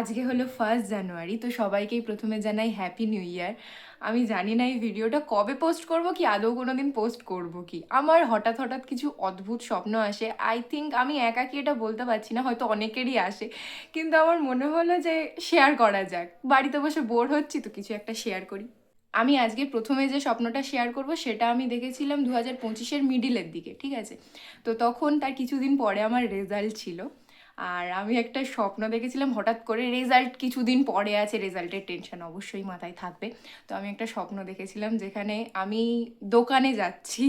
আজকে হলো 1 জানুয়ারি, তো সবাইকেই প্রথমে জানাই হ্যাপি নিউ ইয়ার। আমি জানি না এই ভিডিওটা কবে পোস্ট করব, কি আদৌ কোনো দিন পোস্ট করব কি। আমার হঠাৎ হঠাৎ কিছু অদ্ভুত স্বপ্ন আসে। আই থিঙ্ক আমি একাকি এটা বলতে পারছি না, হয়তো অনেকেরই আসে, কিন্তু আমার মনে হলো যে শেয়ার করা যাক। বাড়িতে বসে বোর হচ্ছি, তো কিছু একটা শেয়ার করি। আমি আজকে প্রথমে যে স্বপ্নটা শেয়ার করব সেটা আমি দেখেছিলাম 2025-এর মিডিলের দিকে, ঠিক আছে। তো তখন তার কিছুদিন পরে আমার রেজাল্ট ছিল। আর আমি একটা স্বপ্ন দেখেছিলাম, হঠাৎ করে রেজাল্ট কিছুদিন পরে আছে, রেজাল্টের টেনশন অবশ্যই মাথায় থাকবে। তো আমি একটা স্বপ্ন দেখেছিলাম যেখানে আমি দোকানে যাচ্ছি,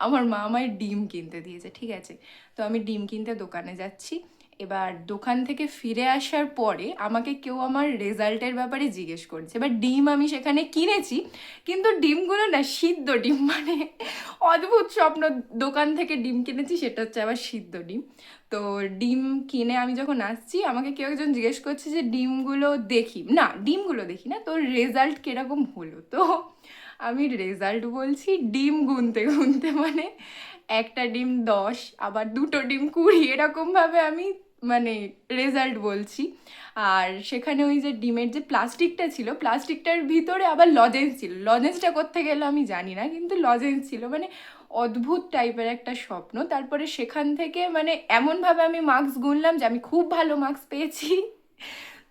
আমার মা আমায় ডিম কিনতে দিয়েছে, ঠিক আছে। তো আমি ডিম কিনতে দোকানে যাচ্ছি। এবার দোকান থেকে ফিরে আসার পরে আমাকে কেউ আমার রেজাল্টের ব্যাপারে জিজ্ঞেস করছে। এবার ডিম আমি সেখানে কিনেছি, কিন্তু ডিমগুলো না সিদ্ধ ডিম, মানে অদ্ভুত স্বপ্ন। দোকান থেকে ডিম কিনেছি, সেটা হচ্ছে আবার সিদ্ধ ডিম। তো ডিম কিনে আমি যখন আসছি, আমাকে কেউ একজন জিজ্ঞেস করছে যে ডিমগুলো দেখি না, তোর রেজাল্ট কিরকম হলো। তো আমি রেজাল্ট বলছি ডিম গুনতে গুনতে, মানে একটা ডিম 10, আবার দুটো ডিম 20, এরকমভাবে আমি মানে রেজাল্ট বলছি। আর সেখানে ওই যে ডিমের যে প্লাস্টিকটা ছিল, প্লাস্টিকটার ভিতরে আবার লজেন্স ছিল। লজেন্সটা কোত্থেকে গেলো আমি জানি না, কিন্তু লজেন্স ছিল। মানে অদ্ভুত টাইপের একটা স্বপ্ন। তারপরে সেখান থেকে মানে এমনভাবে আমি মার্কস গুনলাম যে আমি খুব ভালো মার্কস পেয়েছি।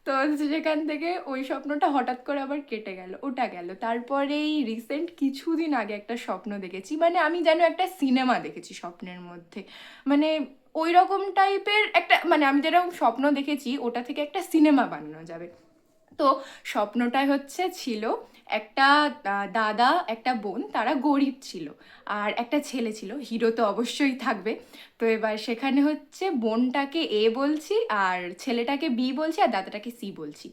তো সেখান থেকে ওই স্বপ্নটা হঠাৎ করে আবার কেটে গেল, ওটা গেল। তারপরে এই রিসেন্ট কিছুদিন আগে একটা স্বপ্ন দেখেছি, মানে আমি যেন একটা সিনেমা দেখেছি স্বপ্নের মধ্যে। মানে ওই রকম টাইপের একটা, মানে আমি যেরকম স্বপ্ন দেখেছি ওটা থেকে একটা সিনেমা বানানো যাবে। তো স্বপ্নটাই ছিল একটা দাদা একটা বোন, তারা গরিব ছিল। আর একটা ছেলে ছিল, হিরো তো অবশ্যই থাকবে। তো এবার সেখানে বোনটাকে এ বলছি, আর ছেলেটাকে বি বলছি, আর দাদাটাকে সি বলছি।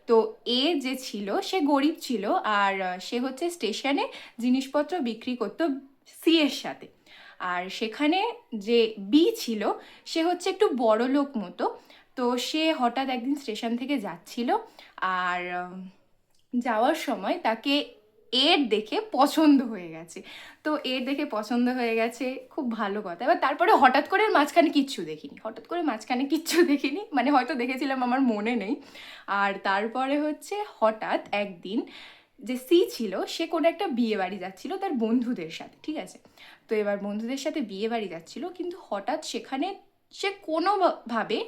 তো এ যে ছিল সে গরিব ছিল, আর সে স্টেশনে জিনিসপত্র বিক্রি করতো সি এর সাথে। আর সেখানে যে বি ছিল সে একটু বড় লোক মতো। তো সে হঠাৎ একদিন স্টেশন থেকে যাচ্ছিল, আর যাওয়ার সময় তাকে এর দেখে পছন্দ হয়ে গেছে। তো এর দেখে পছন্দ হয়ে গেছে, খুব ভালো কথা। এবার তারপরে হঠাৎ করে মাঝখানে কিচ্ছু দেখিনি, মানে হয়তো দেখেছিলাম, আমার মনে নেই। আর তারপরে হঠাৎ একদিন যে সি ছিল সে কোনো একটা বিয়ে বাড়ি যাচ্ছিল তার বন্ধুদের সাথে, ঠিক আছে। তো এবার বন্ধুদের সাথে বিয়ে বাড়ি যাচ্ছিল, কিন্তু হঠাৎ সেখানে সে কোনোভাবে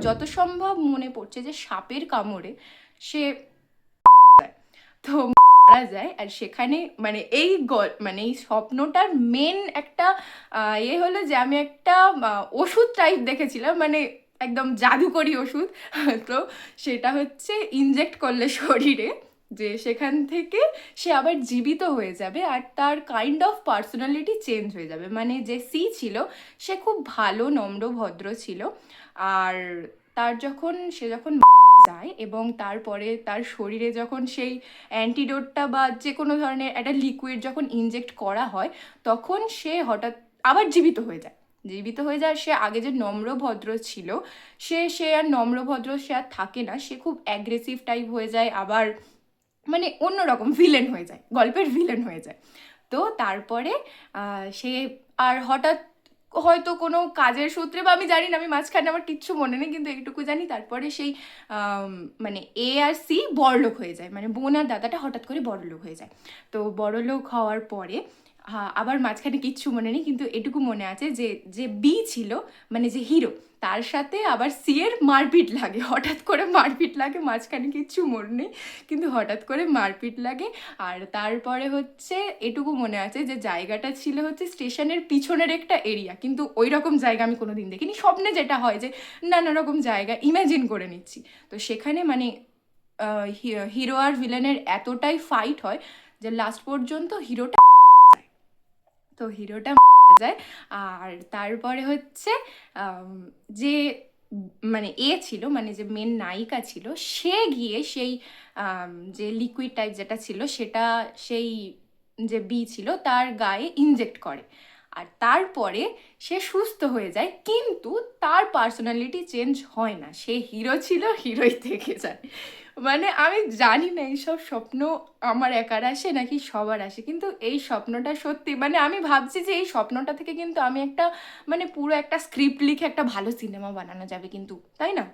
যত সম্ভব মনে পড়ছে যে সাপের কামড়ে সে তো মারা যায়। আর সেখানে মানে মানে এই স্বপ্নটার মেন একটা হলো যে আমি একটা ওষুধ টাইপ দেখেছিলাম, মানে একদম জাদুকরি ওষুধ। তো সেটা ইনজেক্ট করলে শরীরে, যে সেখান থেকে সে আবার জীবিত হয়ে যাবে, আর তার কাইন্ড অফ পার্সোনালিটি চেঞ্জ হয়ে যাবে। মানে যে সি ছিল সে খুব ভালো নম্র ভদ্র ছিল। আর সে যখন যায় এবং তারপরে তার শরীরে যখন সেই অ্যান্টিডোটটা বা যে কোনো ধরনের একটা লিকুইড যখন ইনজেক্ট করা হয়, তখন সে হঠাৎ আবার জীবিত হয়ে যায়। সে আগে যে নম্র ভদ্র ছিল, সে আর নম্র ভদ্র সে আর থাকে না, সে খুব অ্যাগ্রেসিভ টাইপ হয়ে যায়, আবার মানে অন্যরকম ভিলেন হয়ে যায়, গল্পের ভিলেন হয়ে যায়। তো তারপরে সে আর হঠাৎ হয়তো কোনো কাজের সূত্রে, বা আমি জানি না, আমি মাঝখানে আমার কিচ্ছু মনে নেই, কিন্তু এইটুকু জানি তারপরে সেই মানে এ আর সি বড়লোক হয়ে যায়, মানে বোন আর দাদাটা হঠাৎ করে বড়লোক হয়ে যায়। তো বড়লোক হওয়ার পরে আবার মাঝখানে কিচ্ছু মনে নেই, কিন্তু এটুকু মনে আছে যে যে বি ছিল, মানে যে হিরো, তার সাথে আবার সি এর মারপিট লাগে, হঠাৎ করে মারপিট লাগে, মাঝখানে কিচ্ছু মনে নেই, কিন্তু হঠাৎ করে মারপিট লাগে। আর তারপরে এটুকু মনে আছে যে জায়গাটা ছিল স্টেশনের পিছনের একটা এরিয়া, কিন্তু ওই রকম জায়গা আমি কোনোদিন দেখিনি। স্বপ্নে যেটা হয় যে নানা রকম জায়গা ইমাজিন করে নিচ্ছি। তো সেখানে মানে হিরো আর ভিলেনের এতটাই ফাইট হয় যে লাস্ট পর্যন্ত হিরোটা যায়। আর তারপরে যে মানে ছিল, মানে যে মেন নায়িকা ছিল, সে গিয়ে সেই যে লিকুইড টাইপ যেটা ছিল সেটা সেই যে বি ছিল তার গায়ে ইনজেক্ট করে। আর তারপরে সে সুস্থ হয়ে যায়, কিন্তু তার পার্সোনালিটি চেঞ্জ হয় না, সে হিরো ছিল, হিরোই থেকে যায়। মানে আমি জানি না এইসব স্বপ্ন আমার একার আসে নাকি সবার আসে, কিন্তু এই স্বপ্নটা সত্যি, মানে আমি ভাবছি যে এই স্বপ্নটা থেকে কিন্তু আমি একটা মানে পুরো একটা স্ক্রিপ্ট লিখে একটা ভালো সিনেমা বানানো যাবে কিন্তু, তাই না?